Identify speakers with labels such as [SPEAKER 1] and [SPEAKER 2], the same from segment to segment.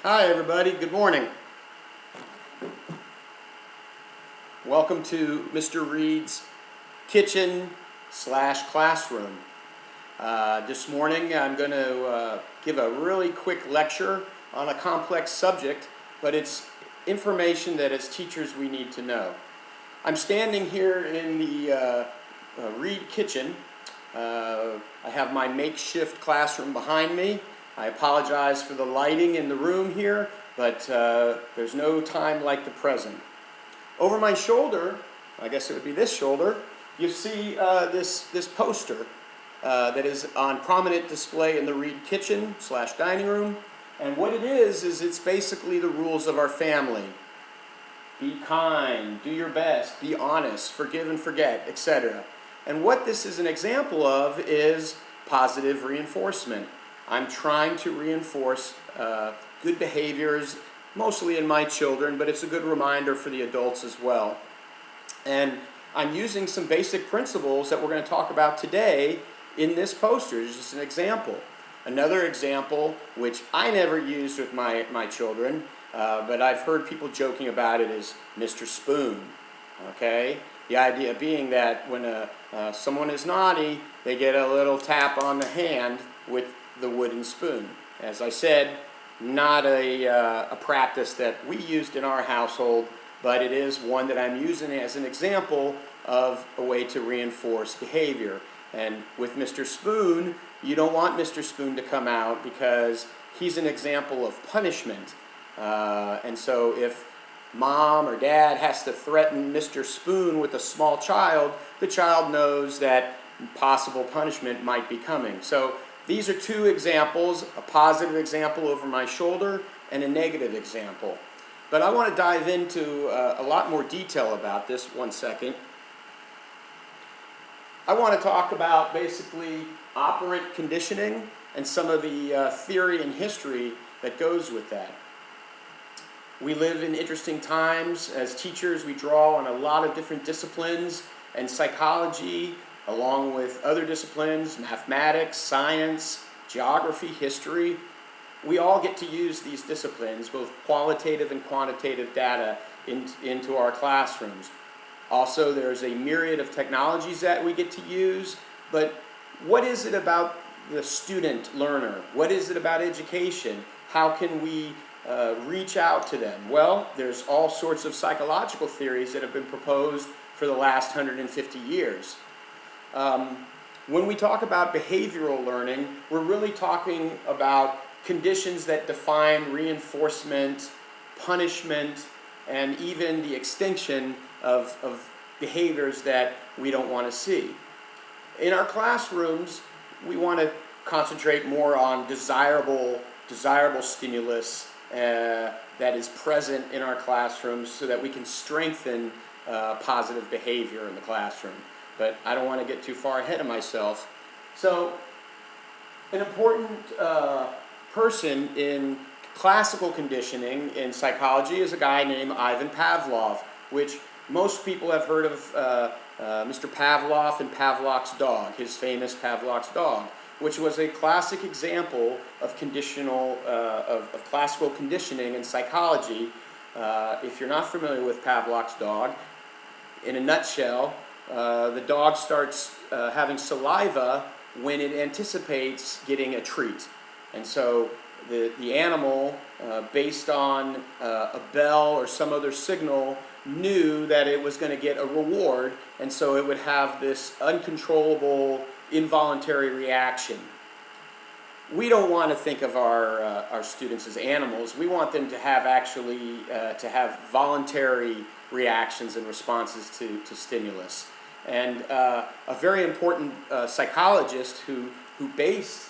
[SPEAKER 1] Hi everybody, good morning. Welcome to Mr. Reid's kitchen slash classroom. This morning I'm going to give a really quick lecture on a complex subject, but it's information that as teachers we need to know. I'm standing here in the Reid kitchen. I have my makeshift classroom behind me. I apologize for the lighting in the room here, but there's no time like the present. Over my shoulder, I guess it would be this shoulder, you see this poster that is on prominent display in the Reid kitchen slash dining room. And what it is it's basically the rules of our family. Be kind, do your best, be honest, forgive and forget, etc. And what this is an example of is positive reinforcement. I'm trying to reinforce good behaviors, mostly in my children, but it's a good reminder for the adults as well. And I'm using some basic principles that we're going to talk about today in this poster. It's just an example. Another example, which I never used with my children, but I've heard people joking about it, is Mr. Spoon. Okay? The idea being that when someone is naughty, they get a little tap on the hand with the wooden spoon. As I said, not a practice that we used in our household, but it is one that I'm using as an example of a way to reinforce behavior. And with Mr. Spoon, you don't want Mr. Spoon to come out because he's an example of punishment. And so if mom or dad has to threaten Mr. Spoon with a small child, the child knows that possible punishment might be coming. So these are two examples, a positive example over my shoulder and a negative example. But I want to dive into a lot more detail about this. 1 second. I want to talk about basically operant conditioning and some of the theory and history that goes with that. We live in interesting times. As teachers, we draw on a lot of different disciplines, and psychology, along with other disciplines, mathematics, science, geography, history. We all get to use these disciplines, both qualitative and quantitative data, into our classrooms. Also, there's a myriad of technologies that we get to use, but what is it about the student learner? What is it about education? How can we reach out to them? Well, there's all sorts of psychological theories that have been proposed for the last 150 years. When we talk about behavioral learning, we're really talking about conditions that define reinforcement, punishment, and even the extinction of behaviors that we don't want to see. In our classrooms, we want to concentrate more on desirable stimulus that is present in our classrooms so that we can strengthen positive behavior in the classroom. But I don't want to get too far ahead of myself. So an important person in classical conditioning in psychology is a guy named Ivan Pavlov, which most people have heard of Mr. Pavlov and Pavlov's dog, his famous Pavlov's dog, which was a classic example of of classical conditioning in psychology. If you're not familiar with Pavlov's dog, in a nutshell, the dog starts having saliva when it anticipates getting a treat. And so the animal, based on a bell or some other signal, knew that it was going to get a reward, and so it would have this uncontrollable, involuntary reaction. We don't want to think of our students as animals. We want them to have to have voluntary reactions and responses to stimulus. And a very important psychologist who based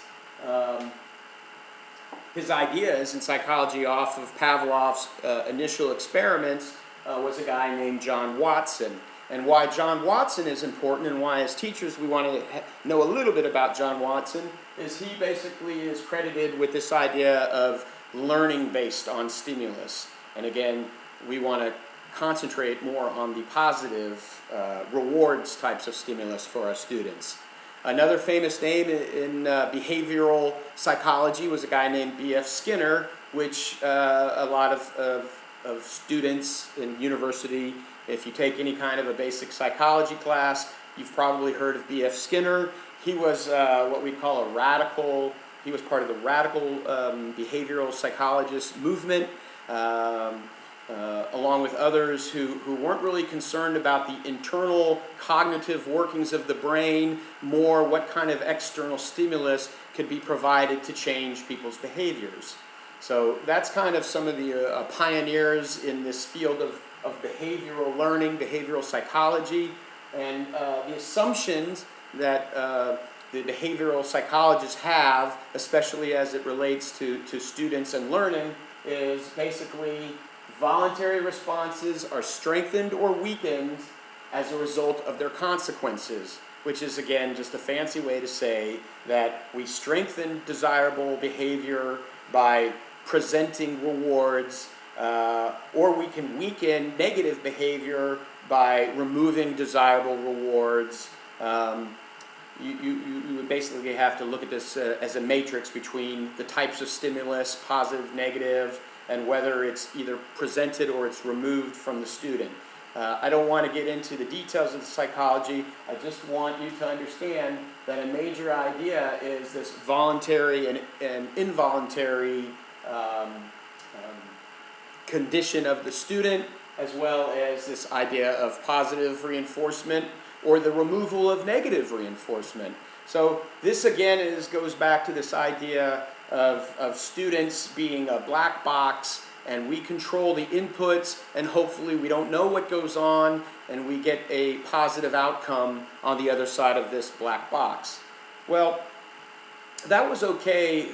[SPEAKER 1] his ideas in psychology off of Pavlov's initial experiments was a guy named John Watson. And why John Watson is important, and why as teachers we want to know a little bit about John Watson, is he basically is credited with this idea of learning based on stimulus. And again, we want to concentrate more on the positive rewards types of stimulus for our students. Another famous name in behavioral psychology was a guy named B.F. Skinner, which a lot of students in university, if you take any kind of a basic psychology class, you've probably heard of B.F. Skinner. He was what we call a radical. He was part of the radical behavioral psychologist movement, along with others who weren't really concerned about the internal cognitive workings of the brain, more what kind of external stimulus could be provided to change people's behaviors. So that's kind of some of the pioneers in this field of behavioral learning, behavioral psychology, and the assumptions that the behavioral psychologists have, especially as it relates to students and learning, is basically voluntary responses are strengthened or weakened as a result of their consequences, which is, again, just a fancy way to say that we strengthen desirable behavior by presenting rewards, or we can weaken negative behavior by removing desirable rewards. You would basically have to look at this as a matrix between the types of stimulus, positive, negative, and whether it's either presented or it's removed from the student. I don't want to get into the details of the psychology. I just want you to understand that a major idea is this voluntary and involuntary condition of the student, as well as this idea of positive reinforcement or the removal of negative reinforcement. So this again goes back to this idea of students being a black box, and we control the inputs, and hopefully we don't know what goes on, and we get a positive outcome on the other side of this black box. Well, that was okay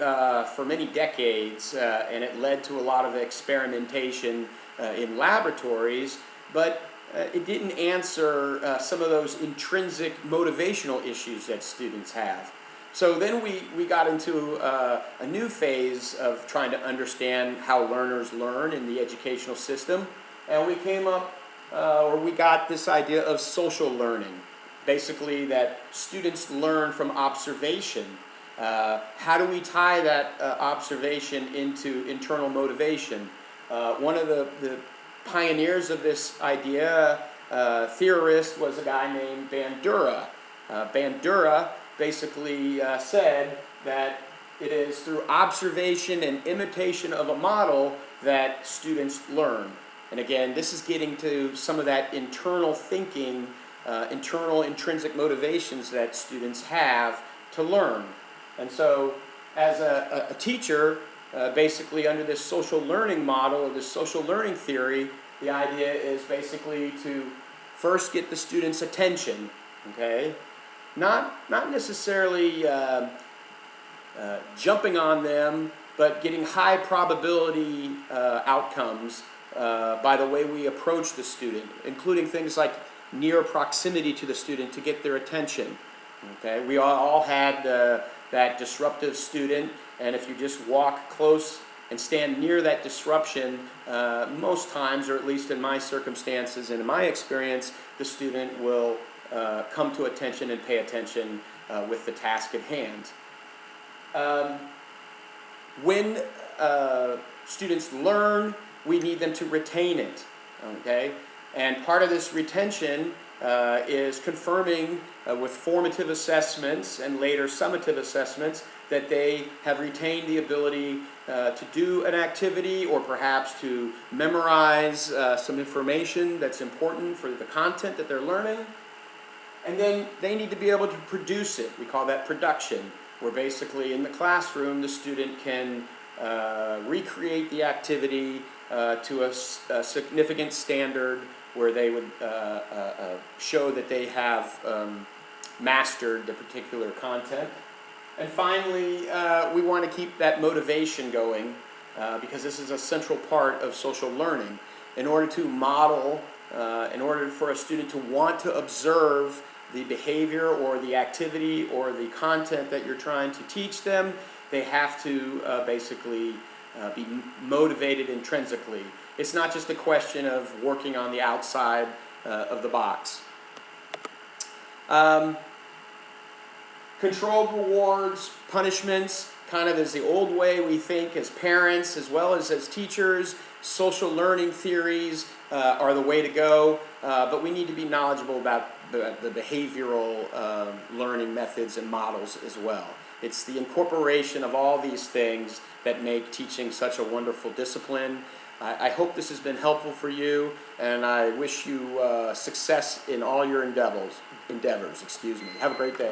[SPEAKER 1] for many decades, and it led to a lot of experimentation in laboratories, but it didn't answer some of those intrinsic motivational issues that students have. So then we got into a new phase of trying to understand how learners learn in the educational system, and we came up, or we got this idea of social learning. Basically that students learn from observation. How do we tie that observation into internal motivation? One of the pioneers of this idea, theorist, was a guy named Bandura. Bandura basically said that it is through observation and imitation of a model that students learn. And again, this is getting to some of that internal thinking, internal intrinsic motivations that students have to learn. And so as a teacher, basically under this social learning model or this social learning theory, the idea is basically to first get the students' attention, okay? Not necessarily jumping on them, but getting high probability outcomes by the way we approach the student, including things like near proximity to the student to get their attention. Okay, we all had that disruptive student, and if you just walk close and stand near that disruption, most times, or at least in my circumstances and in my experience, the student will come to attention and pay attention with the task at hand. When students learn, we need them to retain it, okay? And part of this retention is confirming with formative assessments and later summative assessments that they have retained the ability to do an activity or perhaps to memorize some information that's important for the content that they're learning. And then they need to be able to produce it. We call that production, where basically in the classroom the student can recreate the activity to a significant standard where they would show that they have mastered the particular content. And finally, we want to keep that motivation going because this is a central part of social learning. In order to model, in order for a student to want to observe the behavior or the activity or the content that you're trying to teach them, they have to basically be motivated intrinsically. It's not just a question of working on the outside of the box. Controlled rewards, punishments, kind of as the old way we think as parents as well as teachers. Social learning theories are the way to go, but we need to be knowledgeable about the behavioral learning methods and models as well. It's the incorporation of all these things that make teaching such a wonderful discipline. I hope this has been helpful for you, and I wish you success in all your endeavors. Have a great day.